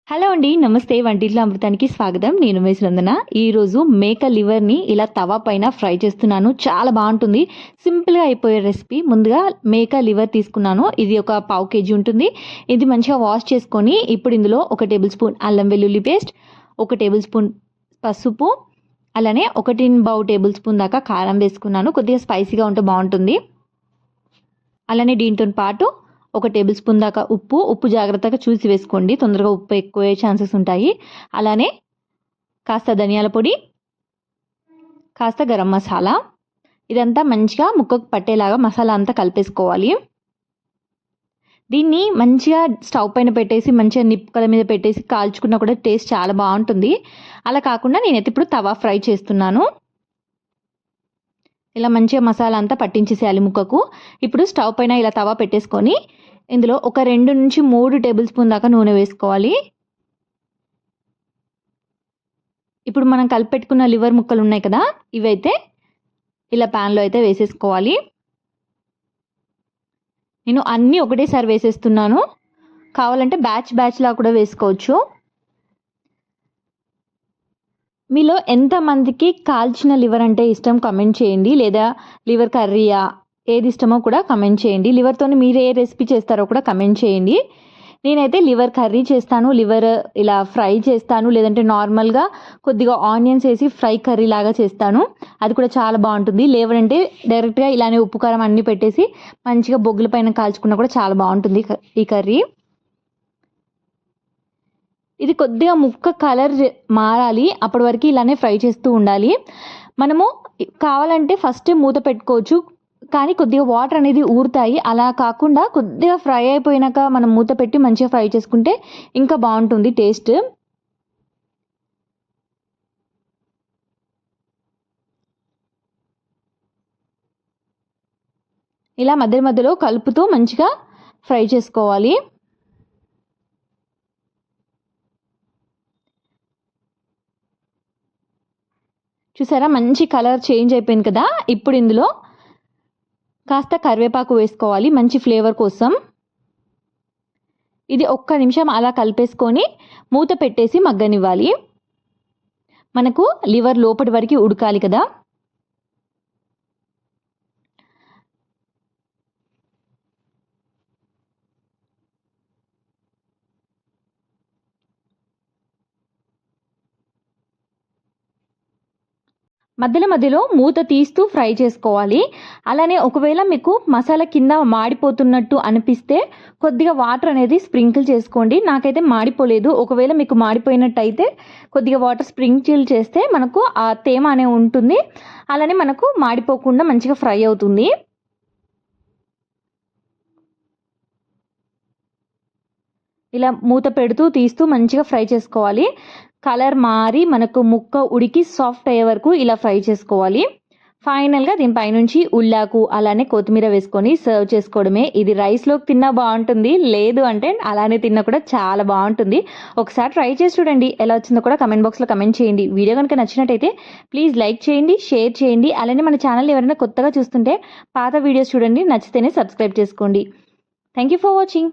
Hello అండి. నమస్తే. వంటింట్లో అమృతానికి స్వాగతం. నేను మీ సునందన. ఈరోజు మేక లివర్‌ని ఇలా తవా పైన ఫ్రై చేస్తున్నాను. చాలా బావుంటుంది. సింపుల్‌గా అయిపోయే రెసిపీ. ముందుగా మేక లివర్ తీసుకున్నాను. ఇది ఒక పావు కేజీ ఉంటుంది. ఇది మంచిగా వాష్ చేసుకొని ఇప్పుడు ఇందులో 1 టేబుల్ స్పూన్ అల్లం వెల్లుల్లి పేస్ట్, 1 టేబుల్ స్పూన్ పసుపు, అలానే 1 టేబుల్ స్పూన్ దాకా కారం వేసుకున్నాను. కొద్దిగా స్పైసీగా ఉంటే బావుంటుంది. అలానే దీంతోని పాటు 1 టేబుల్ స్పూన్ దాకా ఉప్పు జాగ్రత్తగా చూసి వేసుకోండి. తొందరగా ఉప్పు ఎక్కువయ్యే ఛాన్సెస్ ఉంటాయి. అలానే కాస్త ధనియాల పొడి, కాస్త గరం మసాలా, ఇదంతా మంచిగా ముక్కకు పట్టేలాగా మసాలా అంతా కలిపేసుకోవాలి. దీన్ని మంచిగా స్టవ్ పైన పెట్టేసి మంచిగా నిప్పుకల మీద పెట్టేసి కాల్చుకున్నా కూడా టేస్ట్ చాలా బాగుంటుంది. అలా కాకుండా నేనైతే ఇప్పుడు తవా ఫ్రై చేస్తున్నాను. ఇలా మంచిగా మసాలా అంతా పట్టించేసేయాలి ముక్కకు. ఇప్పుడు స్టవ్ పైన ఇలా తవా పెట్టేసుకొని ఇందులో ఒక 2 నుంచి 3 టేబుల్ స్పూన్ దాకా నూనె వేసుకోవాలి. ఇప్పుడు మనం కలిపెట్టుకున్న లివర్ ముక్కలు ఉన్నాయి కదా, ఇవైతే ఇలా ప్యాన్లో అయితే వేసేసుకోవాలి. నేను అన్నీ ఒకటేసారి వేసేస్తున్నాను. కావాలంటే బ్యాచ్లా కూడా వేసుకోవచ్చు. మీలో ఎంతమందికి కాల్చిన లివర్ అంటే ఇష్టం కామెంట్ చేయండి. లేదా లివర్ కర్రీయా ఏది ఇష్టమో కూడా కమెంట్ చేయండి. లివర్తోని మీరు ఏ రెసిపీ చేస్తారో కూడా కమెంట్ చేయండి. నేనైతే లివర్ కర్రీ చేస్తాను, లివర్ ఇలా ఫ్రై చేస్తాను, లేదంటే నార్మల్గా కొద్దిగా ఆనియన్స్ వేసి ఫ్రై కర్రీ లాగా చేస్తాను. అది కూడా చాలా బాగుంటుంది. లేదంటే డైరెక్ట్గా ఇలానే ఉప్పు కారం అన్నీ పెట్టేసి మంచిగా బొగ్గుల పైన కాల్చుకున్నా కూడా చాలా బాగుంటుంది ఈ కర్రీ. ఇది కొద్దిగా ముక్క కలర్ మారాలి. అప్పటి వరకు ఇలానే ఫ్రై చేస్తూ ఉండాలి. మనము కావాలంటే ఫస్ట్ మూత పెట్టుకోవచ్చు, కానీ కొద్దిగా వాటర్ అనేది ఊరుతాయి. అలా కాకుండా కొద్దిగా ఫ్రై అయిపోయినాక మనం మూత పెట్టి మంచిగా ఫ్రై చేసుకుంటే ఇంకా బాగుంటుంది టేస్ట్. ఇలా మధ్యలో కలుపుతూ మంచిగా ఫ్రై చేసుకోవాలి. చూసారా, మంచి కలర్ చేంజ్ అయిపోయింది కదా. ఇప్పుడు ఇందులో కాస్త కరివేపాకు వేసుకోవాలి మంచి ఫ్లేవర్ కోసం. ఇది 1 నిమిషం అలా కలిపేసుకొని మూత పెట్టేసి మగ్గనివ్వాలి. మనకు లివర్ లోపటి వరకు ఉడకాలి కదా. మధ్యలో మూత తీస్తూ ఫ్రై చేసుకోవాలి. అలానే ఒకవేళ మీకు మసాలా కింద మాడిపోతున్నట్టు అనిపిస్తే కొద్దిగా వాటర్ అనేది స్ప్రింకిల్ చేసుకోండి. నాకైతే మాడిపోలేదు. ఒకవేళ మీకు మాడిపోయినట్టయితే కొద్దిగా వాటర్ స్ప్రింకిల్ చేస్తే మనకు ఆ తేమ అనేది ఉంటుంది. అలానే మనకు మాడిపోకుండా మంచిగా ఫ్రై అవుతుంది. ఇలా మూత పెడుతూ తీస్తూ మంచిగా ఫ్రై చేసుకోవాలి. కలర్ మారి మనకు ముక్క ఉడికి సాఫ్ట్ అయ్యే వరకు ఇలా ఫ్రై చేసుకోవాలి. ఫైనల్గా దీనిపైనుంచి ఉల్లాకు అలానే కొత్తిమీర వేసుకొని సర్వ్ చేసుకోవడమే. ఇది రైస్లోకి తిన్నా బాగుంటుంది, లేదు అంటే అలానే తిన్నా కూడా చాలా బాగుంటుంది. ఒకసారి ట్రై చేసి చూడండి. ఎలా వచ్చిందో కూడా కమెంట్ బాక్స్లో కమెంట్ చేయండి. వీడియో కనుక నచ్చినట్టయితే ప్లీజ్ లైక్ చేయండి, షేర్ చేయండి. అలానే మన ఛానల్ ఎవరైనా కొత్తగా చూస్తుంటే పాత వీడియోస్ చూడండి, నచ్చితేనే సబ్స్క్రైబ్ చేసుకోండి. Thank you for watching.